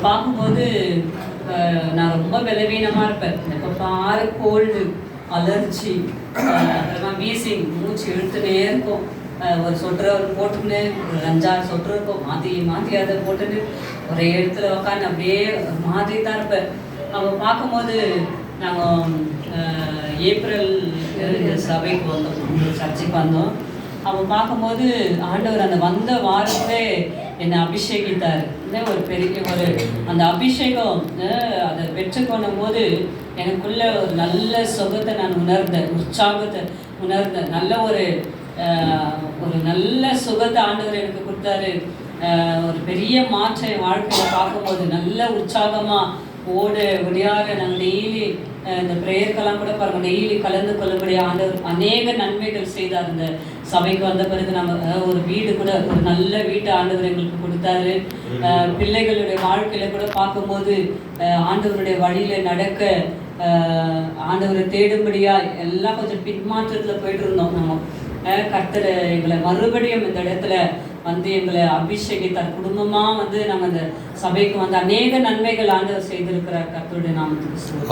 பார்க்கும்போது நான் ரொம்ப பலவீனமாக இருப்பேன். இப்போ பாரு கோல்டு, அலர்ஜி, அப்புறமா வீசிங், மூச்சு இழுத்துனே இருக்கும். ஒரு சொட்டரை போட்டுன்னு ஒரு 5-6 சொட்டர் இருக்கும், மாற்றி மாற்றி அதை போட்டுன்னு ஒரே இடத்துல உக்காந்து அப்படியே மாதிரி தான் இருப்பேன். அவங்க பார்க்கும்போது நாங்கள் ஏப்ரல் சபைக்கு வந்தோம், சர்ச்சைக்கு வந்தோம். அவன் பார்க்கும்போது ஆண்டவர் அந்த வந்த வாரத்திலே என்னை அபிஷேகித்தார். ஒரு பெரிய அந்த அபிஷேகம் அதை பெற்றுக்கொள்ளும் போது எனக்குள்ள ஒரு நல்ல சுகத்தை நான் உணர்ந்தேன், உற்சாகத்தை உணர்ந்தேன். நல்ல ஒரு நல்ல சுகத்தை ஆண்டவர் எனக்கு கொடுத்தாரு. ஒரு பெரிய மாற்றம் என் வாழ்க்கையில் பார்க்கும்போது நல்ல உற்சாகமாக விடியார நாங்கள் டெய்லி இந்த ப்ரேயருக்கெல்லாம் கூட பாருங்கள், டெய்லி கலந்து கொள்ளபடி ஆண்டவர் அநேக நன்மைகள் செய்தார். இந்த சபைக்கு வந்த பிறகு நம்ம ஒரு வீடு கூட, ஒரு நல்ல வீட்டை ஆண்டவர் எங்களுக்கு கொடுத்தாரு. பிள்ளைகளுடைய வாழ்க்கையில கூட பார்க்கும்போது ஆண்டவருடைய வழியில நடக்க, ஆண்டவரை தேடும்படியா எல்லாம் கொஞ்சம் பின்மாற்றத்தில் போயிட்டு இருந்தோம். நம்ம கர்த்தர் எங்களை மறுபடியும் இந்த இடத்துல வந்து எங்களை அபிஷேகித்தார். குடும்பமாக வந்து நாங்கள் அந்த சபைக்கு வந்து அநேக நன்மைகள் ஆண்டவர் செய்திருக்கிறார். கர்த்தருடைய நாமத்துக்கு.